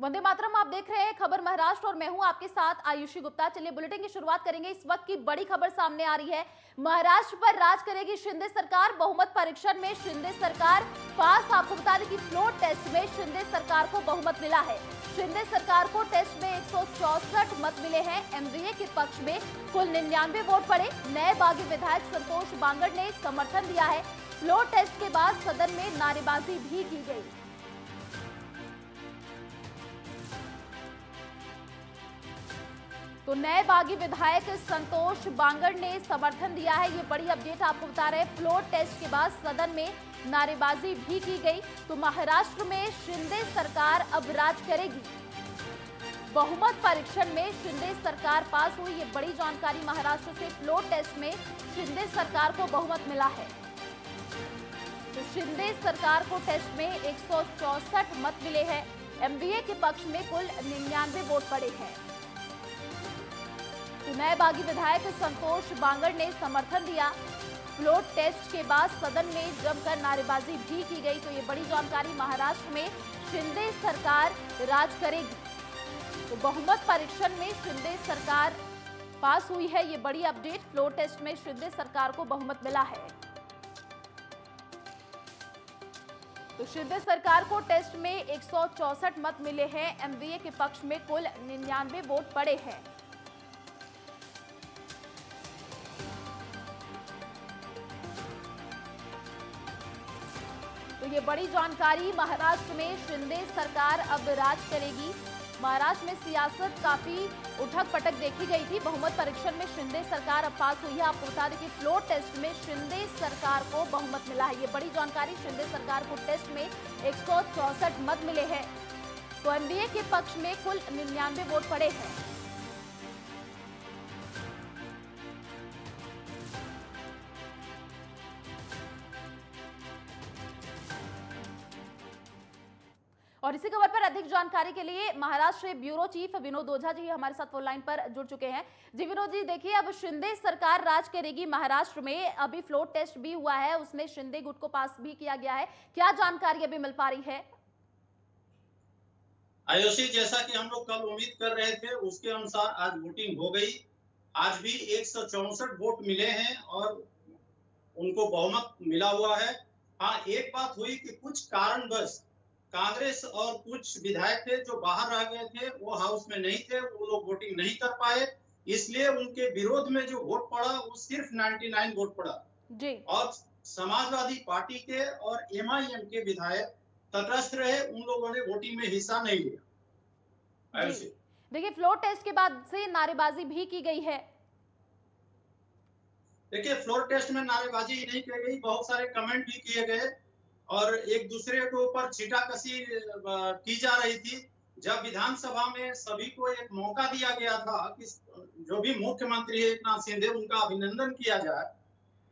वंदे मातरम आप देख रहे हैं खबर महाराष्ट्र और मैं हूं आपके साथ आयुषी गुप्ता। चलिए बुलेटिन की शुरुआत करेंगे। इस वक्त की बड़ी खबर सामने आ रही है। महाराष्ट्र पर राज करेगी शिंदे सरकार। बहुमत परीक्षण में शिंदे सरकार पास। आपको बता दें कि फ्लोर टेस्ट में शिंदे सरकार को बहुमत मिला है। शिंदे सरकार को टेस्ट में 164 मत मिले हैं। एमवीए के पक्ष में कुल 99 वोट पड़े। नए बागी विधायक संतोष बांगड़ ने समर्थन दिया है। फ्लोर टेस्ट के बाद सदन में नारेबाजी भी की गई। तो नए बागी विधायक संतोष बांगड़ ने समर्थन दिया है। ये बड़ी अपडेट आपको बता रहे हैं। फ्लोर टेस्ट के बाद सदन में नारेबाजी भी की गई। तो महाराष्ट्र में शिंदे सरकार अब राज करेगी। बहुमत परीक्षण में शिंदे सरकार पास हुई। ये बड़ी जानकारी महाराष्ट्र से। फ्लोर टेस्ट में शिंदे सरकार को बहुमत मिला है। तो शिंदे सरकार को टेस्ट में 164 मत मिले हैं। एमवीए के पक्ष में कुल 99 वोट पड़े हैं। तो नए बागी विधायक संतोष बांगड़ ने समर्थन दिया। फ्लोर टेस्ट के बाद सदन में जमकर नारेबाजी भी की गई। तो ये बड़ी जानकारी। महाराष्ट्र में शिंदे सरकार राज करेगी। तो बहुमत परीक्षण में शिंदे सरकार पास हुई है। ये बड़ी अपडेट। फ्लोर टेस्ट में शिंदे सरकार को बहुमत मिला है। तो शिंदे सरकार को टेस्ट में 164 मत मिले हैं। एमवीए के पक्ष में कुल 99 वोट पड़े हैं। तो ये बड़ी जानकारी। महाराष्ट्र में शिंदे सरकार अब राज करेगी। महाराष्ट्र में सियासत काफी उठक पटक देखी गई थी। बहुमत परीक्षण में शिंदे सरकार अब पास हुई है। आपको बता दें कि फ्लोर टेस्ट में शिंदे सरकार को बहुमत मिला है। ये बड़ी जानकारी। शिंदे सरकार को टेस्ट में 164 मत मिले हैं। तो एमवीए के पक्ष में कुल 99 वोट पड़े हैं। और इसी खबर पर अधिक जानकारी के लिए महाराष्ट्र ब्यूरो चीफ विनोद ओझा जी हमारे साथ फोन लाइन पर जुड़ चुके हैं। जी विनोद जी, देखिए अब शिंदे सरकार राज करेगी महाराष्ट्र में। अभी फ्लोर टेस्ट भी हुआ है, उसमें शिंदे गुट को पास भी किया गया है। क्या जानकारी अभी मिल पा रही है? आयुषी, जैसा कि हम लोग कल उम्मीद कर रहे थे उसके अनुसार आज वोटिंग हो गई। आज भी 164 वोट मिले हैं और उनको बहुमत मिला हुआ है। हाँ, एक बात हुई कि कुछ कारणवश कांग्रेस और कुछ विधायक थे जो बाहर रह गए थे, वो हाउस में नहीं थे, वो लोग वोटिंग नहीं कर पाए। इसलिए उनके विरोध में जो वोट पड़ा वो सिर्फ 99 वोट पड़ा जी। और समाजवादी पार्टी के और एमआईएम के विधायक तटस्थ रहे। उन लोगों ने वोटिंग में हिस्सा नहीं लिया। देखिए फ्लोर टेस्ट के बाद से नारेबाजी भी की गई है। देखिए फ्लोर टेस्ट में नारेबाजी नहीं की गई, बहुत सारे कमेंट भी किए गए और एक दूसरे के ऊपर छींटाकशी की जा रही थी। जब विधानसभा में सभी को एक मौका दिया गया था कि जो भी मुख्यमंत्री है एकनाथ शिंदे, उनका अभिनंदन किया जाए,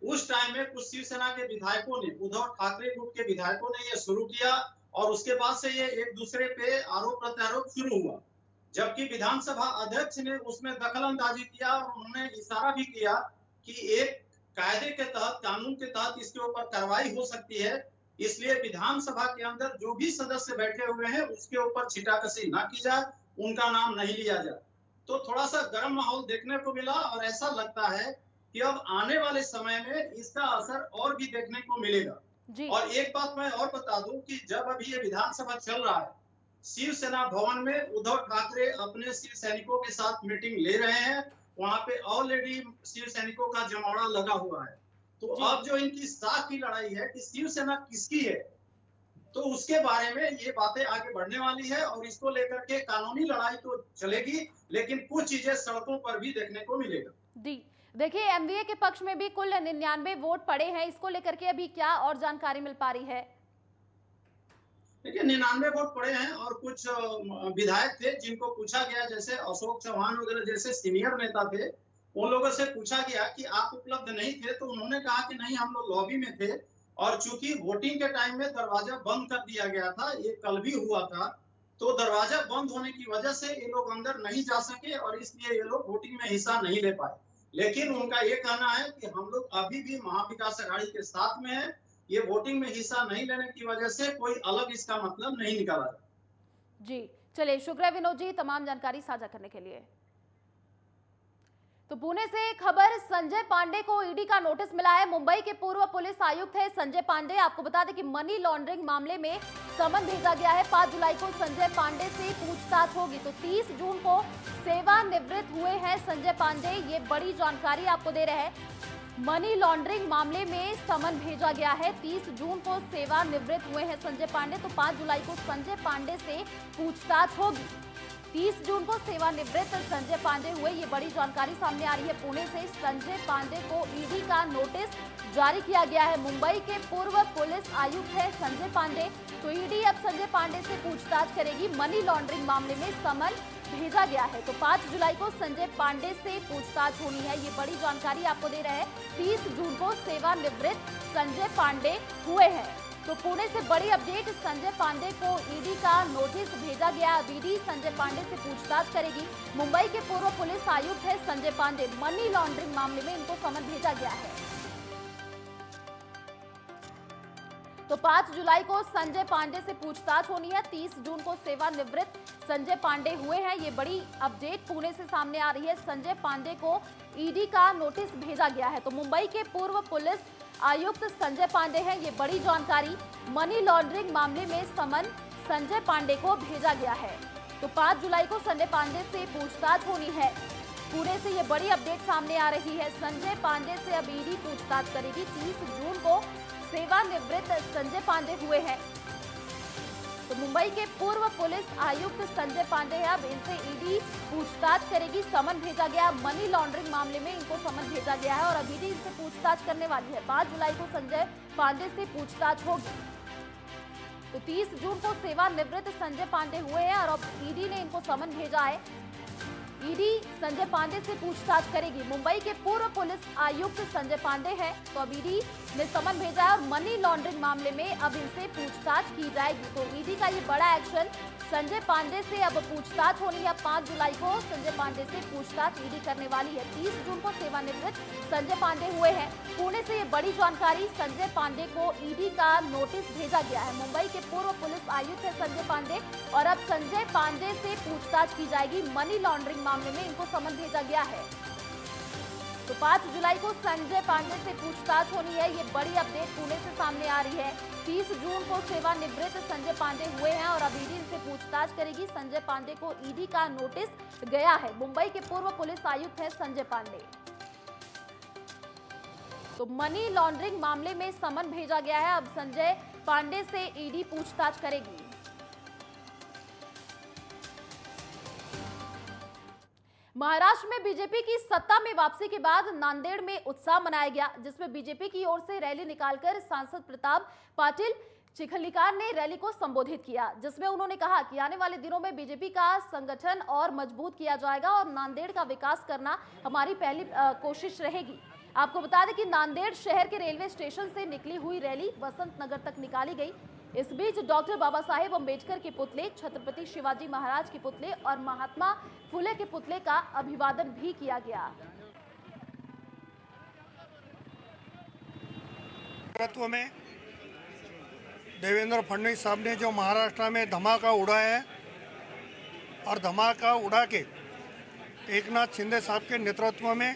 उस टाइम में कुछ शिवसेना के विधायकों ने, उद्धव ठाकरे गुट के विधायकों ने ये शुरू किया और उसके बाद से ये एक दूसरे पे आरोप प्रत्यारोप शुरू हुआ। जबकि विधानसभा अध्यक्ष ने उसमें दखल अंदाजी किया और उन्होंने इशारा भी किया कि एक कायदे के तहत, कानून के तहत इसके ऊपर कार्रवाई हो सकती है। इसलिए विधानसभा के अंदर जो भी सदस्य बैठे हुए हैं उसके ऊपर छींटाकशी ना की जाए, उनका नाम नहीं लिया जाए। तो थोड़ा सा गर्म माहौल देखने को मिला और ऐसा लगता है कि अब आने वाले समय में इसका असर और भी देखने को मिलेगा। और एक बात मैं और बता दूं कि जब अभी ये विधानसभा चल रहा है, शिवसेना भवन में उद्धव ठाकरे अपने शिव सैनिकों के साथ मीटिंग ले रहे हैं। वहां पे ऑलरेडी शिव सैनिकों का जमावड़ा लगा हुआ है। तो अब जो इनकी साख की लड़ाई है कि शिवसेना किसकी है, तो उसके बारे में ये बातें आगे बढ़ने वाली है और इसको लेकर के कानूनी लड़ाई तो चलेगी, लेकिन कुछ चीजें सड़कों पर भी देखने को मिलेगा। जी देखिए, एमवीए के पक्ष में भी कुल 99 वोट पड़े हैं। इसको लेकर के अभी क्या और जानकारी मिल पा रही है? देखिए 99 वोट पड़े हैं और कुछ विधायक थे जिनको पूछा गया, जैसे अशोक चौहान वगैरह जैसे सीनियर नेता थे, उन लोगों से पूछा गया कि आप उपलब्ध नहीं थे, तो उन्होंने कहा कि नहीं, हम लोग लॉबी में थे और चूंकि वोटिंग के टाइम में दरवाजा बंद कर दिया गया था, ये कल भी हुआ था, तो दरवाजा बंद होने की वजह से ये लोग अंदर नहीं जा सके और इसलिए ये लोग वोटिंग में हिस्सा नहीं ले पाए। लेकिन उनका ये कहना है कि हम लोग अभी भी महाविकास अघाड़ी के साथ में है। ये वोटिंग में हिस्सा नहीं लेने की वजह से कोई अलग इसका मतलब नहीं निकाला जाए। जी चलिए, शुक्रिया विनोद जी तमाम जानकारी साझा करने के लिए। तो पुणे से खबर, संजय पांडे को ईडी का नोटिस मिला है। मुंबई के पूर्व पुलिस आयुक्त है संजय पांडे। आपको बता दें कि मनी लॉन्ड्रिंग मामले में समन भेजा गया है। 5 जुलाई को संजय पांडे से पूछताछ होगी। तो 30 जून को सेवानिवृत्त हुए हैं संजय पांडे, ये बड़ी जानकारी आपको दे रहे हैं। मनी लॉन्ड्रिंग मामले में समन भेजा गया है। 30 जून को सेवानिवृत्त हुए हैं संजय पांडे। तो 5 जुलाई को संजय पांडे से पूछताछ होगी। 30 जून को सेवानिवृत्त संजय पांडे हुए, ये बड़ी जानकारी सामने आ रही है। पुणे से संजय पांडे को ईडी का नोटिस जारी किया गया है। मुंबई के पूर्व पुलिस आयुक्त है संजय पांडे। तो ईडी अब संजय पांडे से पूछताछ करेगी। मनी लॉन्ड्रिंग मामले में समन भेजा गया है। तो 5 जुलाई को संजय पांडे से पूछताछ होनी है, ये बड़ी जानकारी आपको दे रहे हैं। 30 जून को सेवानिवृत्त संजय पांडे हुए हैं। तो पुणे से बड़ी अपडेट, संजय पांडे को ईडी का नोटिस भेजा गया। अब ईडी संजय पांडे से पूछताछ करेगी। मुंबई के पूर्व पुलिस आयुक्त है संजय पांडे। मनी लॉन्ड्रिंग मामले में इनको समन भेजा गया है। तो 5 जुलाई को संजय पांडे से पूछताछ होनी है। 30 जून को सेवानिवृत्त संजय पांडे हुए हैं, ये बड़ी अपडेट पुणे से सामने आ रही है। संजय पांडे को ईडी का नोटिस भेजा गया है। तो मुंबई के पूर्व पुलिस आयुक्त संजय पांडे हैं, ये बड़ी जानकारी। मनी लॉन्ड्रिंग मामले में समन संजय पांडे को भेजा गया है। तो 5 जुलाई को संजय पांडे से पूछताछ होनी है। पुणे से ये बड़ी अपडेट सामने आ रही है। संजय पांडे से अब ईडी पूछताछ करेगी। 30 जून को सेवानिवृत्त संजय पांडे हुए हैं। तो मुंबई के पूर्व पुलिस आयुक्त संजय पांडे हैं, अब इनसे ईडी पूछताछ करेगी। समन भेजा गया, मनी लॉन्ड्रिंग मामले में इनको समन भेजा गया है और अब ईडी इनसे पूछताछ करने वाली है। 5 जुलाई को संजय पांडे से पूछताछ होगी। तो 30 जून को सेवानिवृत्त संजय पांडे हुए हैं और अब ईडी ने इनको समन भेजा है। ईडी संजय पांडे से पूछताछ करेगी। मुंबई के पूर्व पुलिस आयुक्त संजय पांडे हैं, तो अब ईडी ने समन भेजा है और मनी लॉन्ड्रिंग मामले में अब इनसे पूछताछ की जाएगी। तो ईडी का ये बड़ा एक्शन, संजय पांडे से अब पूछताछ होनी है। 5 जुलाई को संजय पांडे से पूछताछ ईडी करने वाली है। 30 जून को सेवानिवृत्त संजय पांडे हुए हैं। पुणे से ये बड़ी जानकारी, संजय पांडे को ईडी का नोटिस भेजा गया है। मुंबई के पूर्व पुलिस आयुक्त है संजय पांडे और अब संजय पांडे से पूछताछ की जाएगी। मनी लॉन्ड्रिंग मामले में इनको समन भेजा गया है। तो 5 जुलाई को संजय पांडे से पूछताछ होनी है, ये बड़ी अपडेट पुणे से सामने आ रही है। 30 जून को सेवानिवृत्त संजय पांडे हुए हैं और अब ईडी इनसे पूछताछ करेगी। संजय पांडे को ईडी का नोटिस गया है। मुंबई के पूर्व पुलिस आयुक्त है संजय पांडे। तो मनी लॉन्ड्रिंग मामले में समन भेजा गया है। अब संजय पांडे से ईडी पूछताछ करेगी। महाराष्ट्र में बीजेपी की सत्ता में वापसी के बाद नांदेड़ में उत्साह मनाया गया, जिसमें बीजेपी की ओर से रैली निकालकर सांसद प्रताप पाटिल चिखलीकर ने रैली को संबोधित किया, जिसमें उन्होंने कहा कि आने वाले दिनों में बीजेपी का संगठन और मजबूत किया जाएगा और नांदेड़ का विकास करना हमारी पहली कोशिश रहेगी। आपको बता दें कि नांदेड़ शहर के रेलवे स्टेशन से निकली हुई रैली वसंत नगर तक निकाली गई। इस बीच डॉक्टर बाबा साहेब अम्बेडकर के पुतले, छत्रपति शिवाजी महाराज के पुतले और महात्मा फुले के पुतले का अभिवादन भी किया गया। नेतृत्व में देवेंद्र फडणवीस साहब ने जो महाराष्ट्र में धमाका उड़ाया है और धमाका उड़ा के एकनाथ शिंदे साहब के नेतृत्व में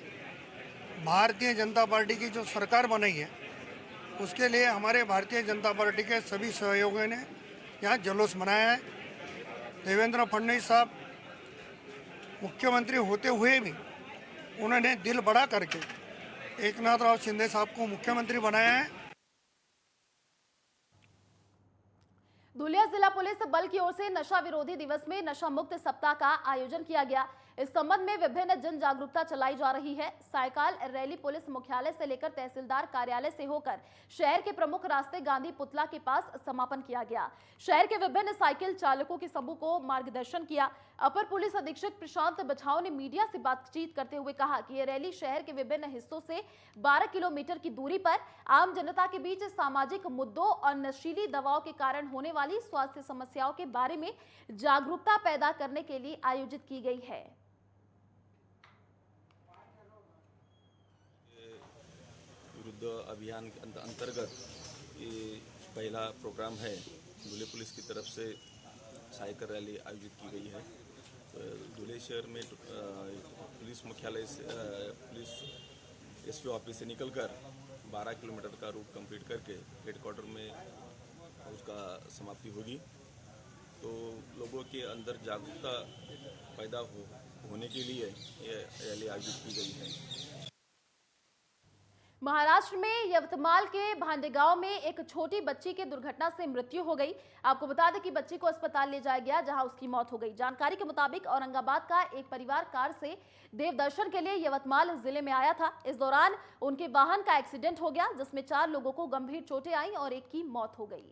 भारतीय जनता पार्टी की जो सरकार बनाई है, उसके लिए हमारे भारतीय जनता पार्टी के सभी सहयोगियों ने यहाँ जुलूस मनाया है। देवेंद्र फडणवीस साहब मुख्यमंत्री होते हुए भी उन्होंने दिल बड़ा करके एकनाथ राव शिंदे साहब को मुख्यमंत्री बनाया है। धुलिया जिला पुलिस बल की ओर से नशा विरोधी दिवस में नशा मुक्त सप्ताह का आयोजन किया गया। इस संबंध में विभिन्न जन जागरूकता चलाई जा रही है। साइकिल रैली पुलिस मुख्यालय से लेकर तहसीलदार कार्यालय से होकर शहर के प्रमुख रास्ते गांधी पुतला के पास समापन किया गया। शहर के विभिन्न साइकिल चालकों के समूह को मार्गदर्शन किया। अपर पुलिस अधीक्षक प्रशांत बछाव ने मीडिया से बातचीत करते हुए कहा कि ये रैली शहर के विभिन्न हिस्सों से 12 किलोमीटर की दूरी पर आम जनता के बीच सामाजिक मुद्दों और नशीली दवाओं के कारण होने वाली स्वास्थ्य समस्याओं के बारे में जागरूकता पैदा करने के लिए आयोजित की गई है। विरुद्ध अभियान के अंतर्गत ये पहला प्रोग्राम है। धुले पुलिस की तरफ से साइकिल रैली आयोजित की गई है। धुले शहर में पुलिस मुख्यालय से पुलिस एसपी ऑफिस से निकलकर 12 किलोमीटर का रूट कंप्लीट करके हेडक्वार्टर में उसका समाप्ति होगी। तो लोगों के अंदर जागरूकता पैदा होने के लिए ये रैली आयोजित की गई है। महाराष्ट्र में यवतमाल के भांडेगांव में एक छोटी बच्ची की दुर्घटना से मृत्यु हो गई। आपको बता दें कि बच्ची को अस्पताल ले जाया गया, जहां उसकी मौत हो गई। जानकारी के मुताबिक औरंगाबाद का एक परिवार कार से देवदर्शन के लिए यवतमाल जिले में आया था। इस दौरान उनके वाहन का एक्सीडेंट हो गया, जिसमें 4 लोगों को गंभीर चोटें आईं और एक की मौत हो गई।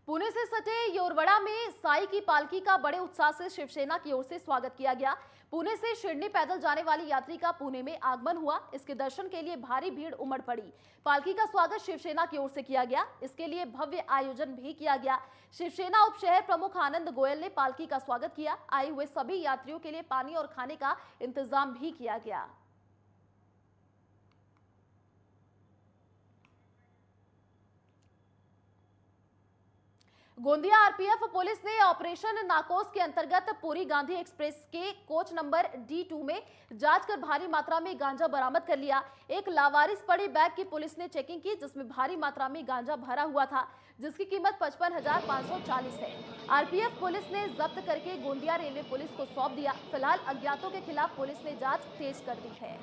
पुणे से सटे योरवड़ा में साई की पालकी का बड़े उत्साह से शिवसेना की ओर से स्वागत किया गया। पुणे से शिरडी पैदल जाने वाली यात्री का पुणे में आगमन हुआ। इसके दर्शन के लिए भारी भीड़ उमड़ पड़ी। पालकी का स्वागत शिवसेना की ओर से किया गया। इसके लिए भव्य आयोजन भी किया गया। शिवसेना उप शहर प्रमुख आनंद गोयल ने पालकी का स्वागत किया। आए हुए सभी यात्रियों के लिए पानी और खाने का इंतजाम भी किया गया। गोंदिया आरपीएफ पुलिस ने ऑपरेशन नाकोस के अंतर्गत पुरी गांधी एक्सप्रेस के कोच नंबर D2 में जांच कर भारी मात्रा में गांजा बरामद कर लिया। एक लावारिस पड़ी बैग की पुलिस ने चेकिंग की, जिसमें भारी मात्रा में गांजा भरा हुआ था, जिसकी कीमत 55,540 है। आरपीएफ पुलिस ने जब्त करके गोंदिया रेलवे पुलिस को सौंप दिया। फिलहाल अज्ञातों के खिलाफ पुलिस ने जाँच तेज कर दी है।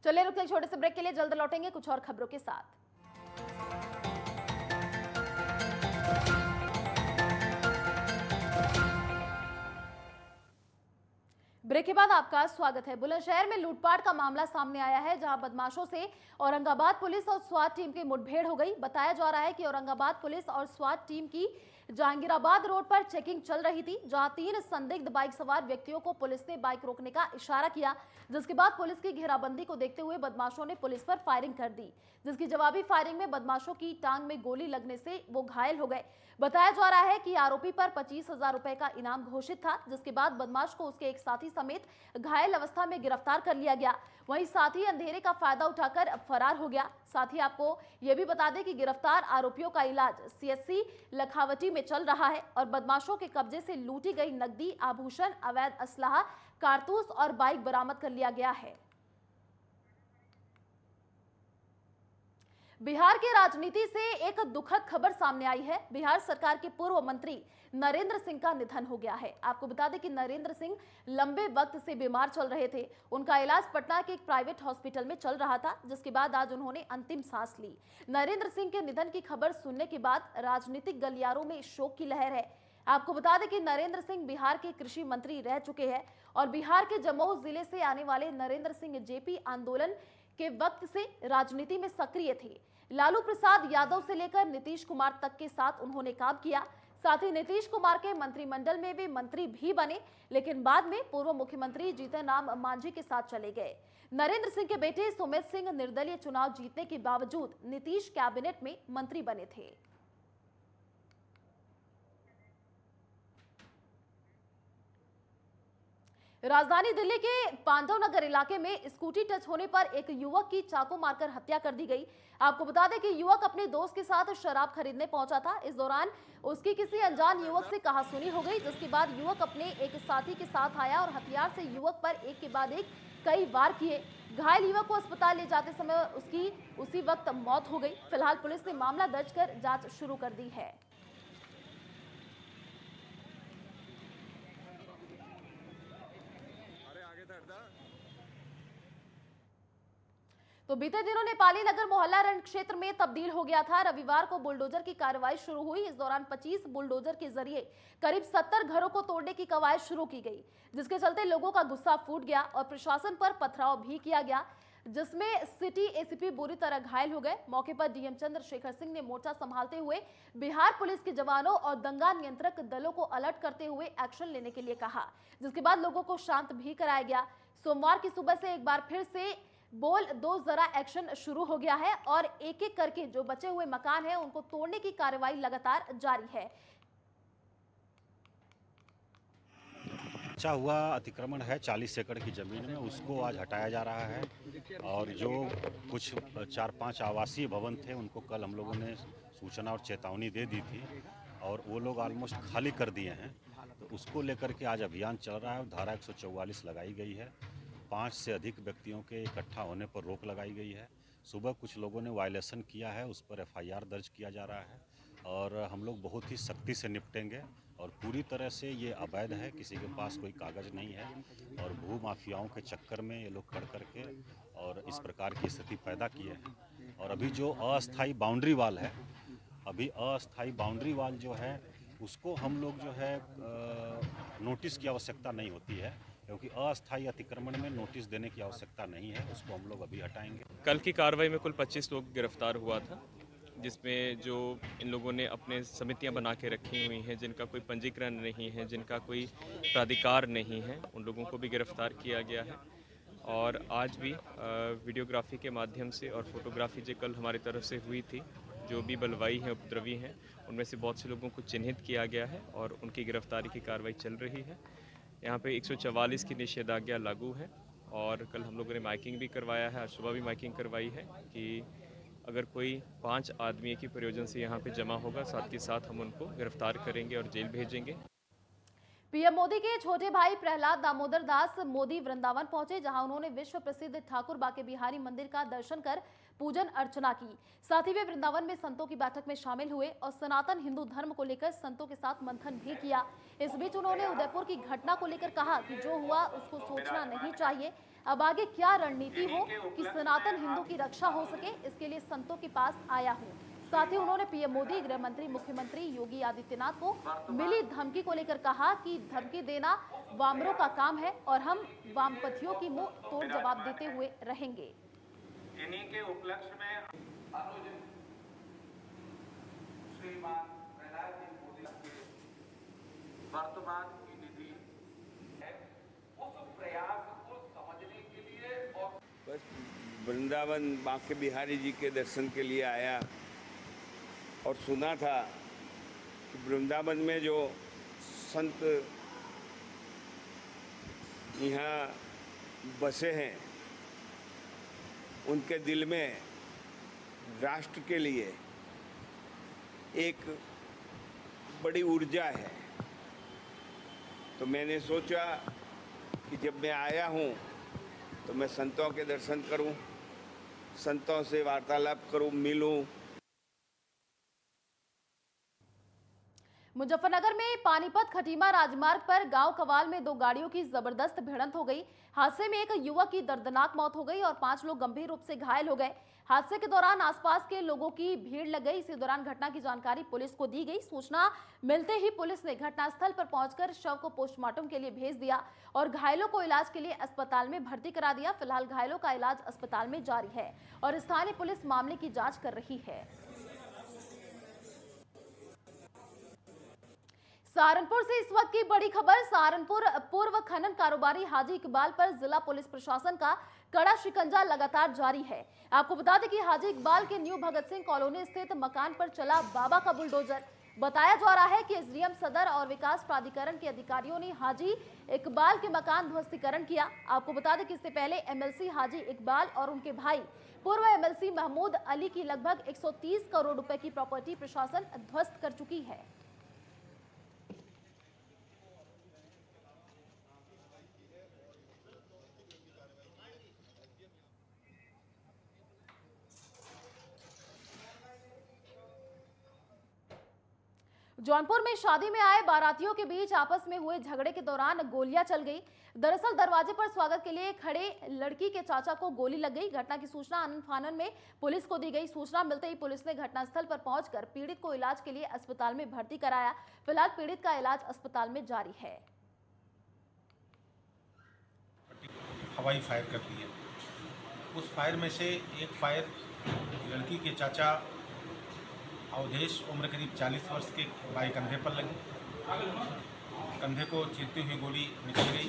चलिए रुकते हैं छोटे से ब्रेक के लिए, जल्द लौटेंगे कुछ और खबरों के साथ। ब्रेक के बाद आपका स्वागत है। बुलंदशहर में लूटपाट का मामला सामने आया है, जहां बदमाशों से औरंगाबाद पुलिस और स्वाट टीम की मुठभेड़ हो गई। बताया जा रहा है कि औरंगाबाद पुलिस और स्वाट टीम की जहांगीराबाद रोड पर चेकिंग चल रही थी, जहां 3 संदिग्ध बाइक सवार व्यक्तियों को पुलिस ने बाइक रोकने का इशारा किया, जिसके बाद पुलिस की घेराबंदी को देखते हुए बदमाशों ने पुलिस पर फायरिंग कर दी, जिसकी जवाबी फायरिंग में बदमाशों की टांग में गोली लगने से वो घायल हो गए। बताया जा रहा है कि आरोपी पर 25,000 रुपए का इनाम घोषित था, जिसके बाद बदमाश को उसके एक साथी समेत घायल अवस्था में गिरफ्तार कर लिया गया। वहीं साथी अंधेरे का फायदा उठाकर फरार हो गया। साथ ही आपको यह भी बता दें कि गिरफ्तार आरोपियों का इलाज CSC लखावटी में चल रहा है और बदमाशों के कब्जे से लूटी गई नकदी, आभूषण, अवैध असलाह, कारतूस और बाइक बरामद कर लिया गया है। बिहार की राजनीति से एक दुखद खबर सामने आई है। बिहार सरकार के पूर्व मंत्री नरेंद्र सिंह का निधन हो गया है। आपको बता दें कि नरेंद्र सिंह लंबे वक्त से बीमार चल रहे थे। उनका इलाज पटना के एक प्राइवेट हॉस्पिटल में चल रहा था, जिसके बाद आज उन्होंने अंतिम सांस ली। नरेंद्र सिंह के निधन की खबर सुनने के बाद राजनीतिक गलियारों में शोक की लहर है। आपको बता दें कि नरेंद्र सिंह बिहार के कृषि मंत्री रह चुके हैं और बिहार के जमुई जिले से आने वाले नरेंद्र सिंह जेपी आंदोलन के वक्त से राजनीति में सक्रिय थे। लालू प्रसाद यादव से लेकर नीतीश कुमार तक के साथ उन्होंने काम किया। साथ ही नीतीश कुमार के मंत्रिमंडल में वे मंत्री भी बने, लेकिन बाद में पूर्व मुख्यमंत्री जीतन राम मांझी के साथ चले गए। नरेंद्र सिंह के बेटे सुमित सिंह निर्दलीय चुनाव जीतने के बावजूद नीतीश कैबिनेट में मंत्री बने थे। राजधानी दिल्ली के पांडव नगर इलाके में स्कूटी टच होने पर एक युवक की चाकू मारकर हत्या कर दी गई। आपको बता दें कि युवक अपने दोस्त के साथ शराब खरीदने पहुंचा था। इस दौरान उसकी किसी अनजान युवक से कहासुनी हो गई, जिसके बाद युवक अपने एक साथी के साथ आया और हथियार से युवक पर एक के बाद एक कई वार किए। घायल युवक को अस्पताल ले जाते समय उसकी उसी वक्त मौत हो गई। फिलहाल पुलिस ने मामला दर्ज कर जांच शुरू कर दी है। तो बीते दिनों नेपाली नगर मोहल्ला रण क्षेत्र में तब्दील हो गया था। रविवार को बुलडोजर की कार्रवाई शुरू हुई। इस दौरान 25 बुलडोजर के जरिए करीब 70 घरों को तोड़ने की कवायद शुरू की गई, जिसके चलते लोगों का गुस्सा फूट गया और प्रशासन पर पथराव भी किया गया, जिसमें सिटी एसीपी बुरी तरह घायल हो गए। मौके पर डीएम चंद्रशेखर सिंह ने मोर्चा संभालते हुए बिहार पुलिस के जवानों और दंगा नियंत्रक दलों को अलर्ट करते हुए एक्शन लेने के लिए कहा, जिसके बाद लोगों को शांत भी कराया गया। सोमवार की सुबह से एक बार फिर से बोल दो जरा एक्शन शुरू हो गया है और एक एक करके जो बचे हुए मकान हैं उनको तोड़ने की कार्रवाई लगातार जारी है। बचा हुआ अतिक्रमण है 40 एकड़ की ज़मीन में, उसको आज हटाया जा रहा है। और जो कुछ 4-5 आवासीय भवन थे उनको कल हम लोगों ने सूचना और चेतावनी दे दी थी और वो लोग ऑलमोस्ट खाली कर दिए हैं। तो उसको लेकर के आज अभियान चल रहा है। धारा 144 लगाई गई है। 5 से अधिक व्यक्तियों के इकट्ठा होने पर रोक लगाई गई है। सुबह कुछ लोगों ने वायलेशन किया है, उस पर FIR दर्ज किया जा रहा है और हम लोग बहुत ही सख्ती से निपटेंगे। और पूरी तरह से ये अवैध है, किसी के पास कोई कागज़ नहीं है और भू माफियाओं के चक्कर में ये लोग कर करके और इस प्रकार की स्थिति पैदा किए हैं। और अभी जो अस्थाई बाउंड्री वाल है, अभी अस्थाई बाउंड्री वाल जो है उसको हम लोग जो है नोटिस की आवश्यकता नहीं होती है, क्योंकि अस्थाई अतिक्रमण में नोटिस देने की आवश्यकता नहीं है, उसको हम लोग अभी हटाएंगे। कल की कार्रवाई में कुल 25 लोग गिरफ्तार हुआ था, जिसमें जो इन लोगों ने अपने समितियां बना के रखी हुई हैं, जिनका कोई पंजीकरण नहीं है, जिनका कोई प्राधिकार नहीं है, उन लोगों को भी गिरफ्तार किया गया है। और आज भी वीडियोग्राफी के माध्यम से और फोटोग्राफी जो कल हमारी तरफ से हुई थी, जो भी बलवाई हैं, उपद्रवी हैं, उनमें से बहुत से लोगों को चिन्हित किया गया है और उनकी गिरफ्तारी की कार्रवाई चल रही है। यहाँ पे 144 की निषेधाज्ञा लागू है और कल हम लोगों ने माइकिंग भी करवाया है, आज सुबह भी माइकिंग करवाई है कि अगर कोई 5 आदमी की प्रयोजन से यहाँ पे जमा होगा, साथ के साथ हम उनको गिरफ्तार करेंगे और जेल भेजेंगे। पीएम मोदी के छोटे भाई प्रहलाद दामोदर दास मोदी वृंदावन पहुंचे, जहां उन्होंने विश्व प्रसिद्ध ठाकुर बाके बिहारी मंदिर का दर्शन कर पूजन अर्चना की। साथ ही वे वृंदावन में संतों की बैठक में शामिल हुए और सनातन हिंदू धर्म को लेकर संतों के साथ मंथन भी किया। इस बीच उन्होंने उदयपुर की घटना को लेकर कहा कि जो हुआ उसको सोचना नहीं चाहिए, अब आगे क्या रणनीति हो कि सनातन हिंदू की रक्षा हो सके, इसके लिए संतों के पास आया हूँ। साथ ही उन्होंने पीएम मोदी, गृह मंत्री, मुख्यमंत्री योगी आदित्यनाथ को मिली धमकी को लेकर कहा कि धमकी देना वामरों का काम है और हम वामपंथियों की मुंह तोड़ जवाब देते हुए रहेंगे। इन्हीं के उपलक्ष्य में श्रीमान प्रहलाद जी मोदी के वर्तमान की निधि है, उस प्रयास को समझने के लिए और बस वृंदावन बांके बिहारी जी के दर्शन के लिए आया और सुना था कि वृंदावन में जो संत यहाँ बसे हैं, उनके दिल में राष्ट्र के लिए एक बड़ी ऊर्जा है। तो मैंने सोचा कि जब मैं आया हूँ तो मैं संतों के दर्शन करूँ, संतों से वार्तालाप करूँ, मिलूँ। मुजफ्फरनगर में पानीपत खटीमा राजमार्ग पर गांव कवाल में 2 गाड़ियों की जबरदस्त भिड़ंत हो गई। हादसे में एक युवक की दर्दनाक मौत हो गई और 5 लोग गंभीर रूप से घायल हो गए। हादसे के दौरान आसपास के लोगों की भीड़ लग गई। इसी दौरान घटना की जानकारी पुलिस को दी गई। सूचना मिलते ही पुलिस ने घटनास्थल पर पहुंचकर शव को पोस्टमार्टम के लिए भेज दिया और घायलों को इलाज के लिए अस्पताल में भर्ती करा दिया। फिलहाल घायलों का इलाज अस्पताल में जारी है और स्थानीय पुलिस मामले की जाँच कर रही है। सहारनपुर से इस वक्त की बड़ी खबर। सहारनपुर पूर्व खनन कारोबारी हाजी इकबाल पर जिला पुलिस प्रशासन का कड़ा शिकंजा लगातार जारी है। आपको बता दें कि हाजी इकबाल के न्यू भगत सिंह कॉलोनी स्थित मकान पर चला बाबा का बुलडोजर। बताया जा रहा है कि एसडीएम सदर और विकास प्राधिकरण के अधिकारियों ने हाजी इकबाल के मकान ध्वस्तीकरण किया। आपको बता दें कि इससे पहले एमएलसी हाजी इकबाल और उनके भाई पूर्व एमएलसी महमूद अली की लगभग 130 करोड़ रुपए की प्रॉपर्टी प्रशासन ध्वस्त कर चुकी है। जौनपुर में शादी में आए बारातियों के बीच आपस में हुए झगड़े के दौरान गोलियां चल गई। दरअसल दरवाजे पर स्वागत के लिए खड़े लड़की के चाचा को गोली लग गई। घटना की सूचना आनन फानन में पुलिस को दी गई। सूचना मिलते ही पुलिस ने घटनास्थल पर पहुंचकर पीड़ित को इलाज के लिए अस्पताल में भर्ती कराया। फिलहाल पीड़ित का इलाज अस्पताल में जारी है। हवाई फायर कर दी है। उस फायर में से एक फायर लड़की के चाचा अवधेश उम्र करीब 40 वर्ष के बाएं कंधे पर लगी कंधे को चीरती हुई गोली निकल गई,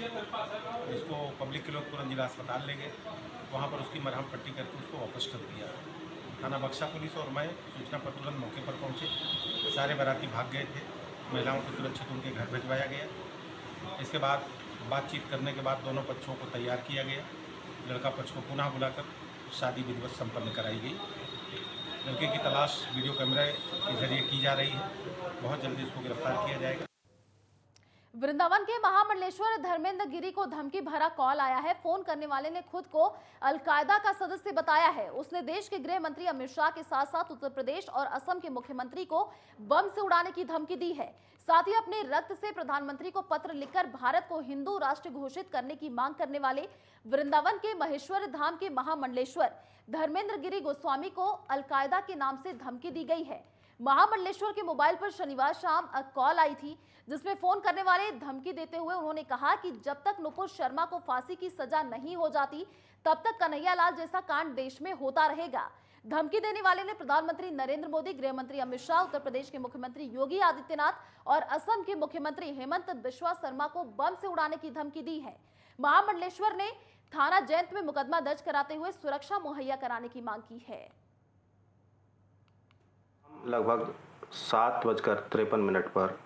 जिसको पब्लिक के लोग तुरंत जिला अस्पताल ले गए। वहाँ पर उसकी मरहम पट्टी करके उसको वापस कर दिया। थाना बक्सा पुलिस और मैं सूचना पर तुरंत मौके पर पहुँचे। सारे बाराती भाग गए थे। महिलाओं को सुरक्षित उनके घर भिजवाया गया। इसके बाद बातचीत करने के बाद दोनों पक्षों को तैयार किया गया। लड़का पक्ष को पुनः बुलाकर शादी विधिवत संपन्न कराई गई। लड़के की तलाश वीडियो कैमरे के जरिए की जा रही है। बहुत जल्दी इसको गिरफ्तार किया जाएगा। वृंदावन के महामंडलेश्वर धर्मेंद्र गिरी को धमकी भरा कॉल आया है। फोन करने वाले ने खुद को अलकायदा का सदस्य बताया है। उसने देश के गृह मंत्री अमित शाह के साथ साथ उत्तर प्रदेश और असम के मुख्यमंत्री को बम से उड़ाने की धमकी दी है। साथ ही अपने रक्त से प्रधानमंत्री को पत्र लिखकर भारत को हिंदू राष्ट्र घोषित करने की मांग करने वाले वृंदावन के महेश्वर धाम के महामंडलेश्वर धर्मेंद्र गिरी गोस्वामी को अलकायदा के नाम से धमकी दी गई है। महामंडलेश्वर के मोबाइल पर शनिवार शाम कॉल आई थी, जिसमें फोन करने वाले धमकी देते हुए उन्होंने कहा कि जब तक नुपुर शर्मा को फांसी की सजा नहीं हो जाती तब तक कन्हैयालाल जैसा कांड देश में होता रहेगा। धमकी देने वाले ने प्रधानमंत्री नरेंद्र मोदी, गृह मंत्री अमित शाह, उत्तर प्रदेश के मुख्यमंत्री योगी आदित्यनाथ और असम के मुख्यमंत्री हेमंत बिश्वा शर्मा को बम से उड़ाने की धमकी दी है। महामंडलेश्वर ने थाना जैंत में मुकदमा दर्ज कराते हुए सुरक्षा मुहैया कराने की मांग की है। लगभग 7:53 पर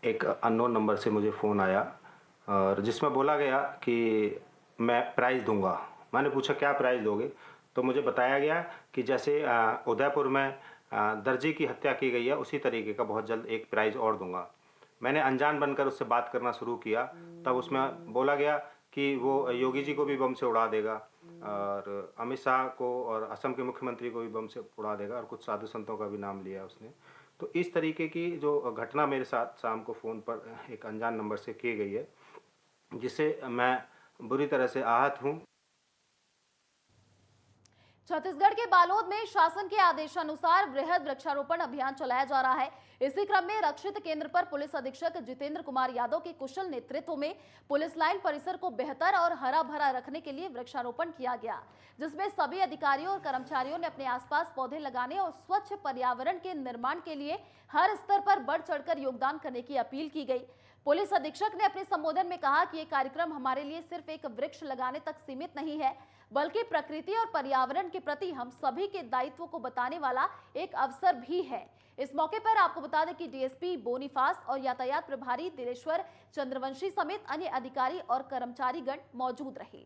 एक अननोन नंबर से मुझे फ़ोन आया और जिसमें बोला गया कि मैं प्राइज़ दूंगा। मैंने पूछा क्या प्राइज़ दोगे, तो मुझे बताया गया कि जैसे उदयपुर में दर्जी की हत्या की गई है उसी तरीके का बहुत जल्द एक प्राइज़ और दूंगा। मैंने अनजान बनकर उससे बात करना शुरू किया, तब उसमें बोला गया कि वो योगी जी को भी बम से उड़ा देगा और अमित शाह को और असम के मुख्यमंत्री को भी बम से उड़ा देगा और कुछ साधु संतों का भी नाम लिया उसने। तो इस तरीके की जो घटना मेरे साथ शाम को फ़ोन पर एक अनजान नंबर से की गई है, जिससे मैं बुरी तरह से आहत हूँ। छत्तीसगढ़ के बालोद में शासन के आदेशानुसार वृहद वृक्षारोपण अभियान चलाया जा रहा है। इसी क्रम में रक्षित केंद्र पर पुलिस अधीक्षक जितेंद्र कुमार यादव के कुशल नेतृत्व में पुलिस लाइन परिसर को बेहतर और हरा भरा रखने के लिए वृक्षारोपण किया गया, जिसमें सभी अधिकारियों और कर्मचारियों ने अपने आसपास पौधे लगाने और स्वच्छ पर्यावरण के निर्माण के लिए हर स्तर पर बढ़ चढ़कर योगदान करने की अपील की गई। पुलिस अधीक्षक ने अपने संबोधन में कहा कि ये कार्यक्रम हमारे लिए सिर्फ एक वृक्ष लगाने तक सीमित नहीं है, बल्कि प्रकृति और पर्यावरण के प्रति हम सभी के दायित्व को बताने वाला एक अवसर भी है। इस मौके पर आपको बता दें कि डीएसपी बोनीफास और यातायात प्रभारी दिलेश्वर चंद्रवंशी समेत अन्य अधिकारी और कर्मचारीगण मौजूद रहे।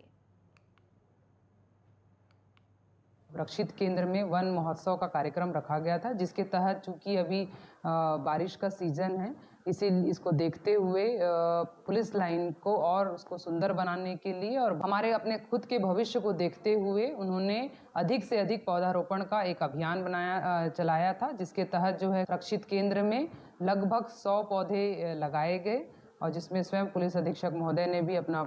रक्षित केंद्र में वन महोत्सव का कार्यक्रम रखा गया था, जिसके तहत चूंकि अभी बारिश का सीजन है, इसको देखते हुए पुलिस लाइन को और उसको सुंदर बनाने के लिए और हमारे अपने खुद के भविष्य को देखते हुए उन्होंने अधिक से अधिक पौधारोपण का एक अभियान चलाया था, जिसके तहत जो है रक्षित केंद्र में लगभग 100 पौधे लगाए गए और जिसमें स्वयं पुलिस अधीक्षक महोदय ने भी अपना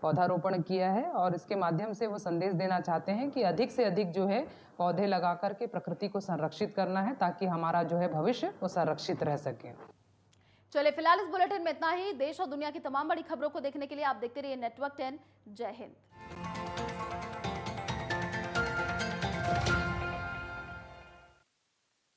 पौधारोपण किया है और इसके माध्यम से वो संदेश देना चाहते हैं कि अधिक से अधिक जो है पौधे लगा करके प्रकृति को संरक्षित करना है, ताकि हमारा जो है भविष्य वो संरक्षित रह सके। चलिए फिलहाल इस बुलेटिन में इतना ही। देश और दुनिया की तमाम बड़ी खबरों को देखने के लिए आप देखते रहिए नेटवर्क 10। जय हिंद।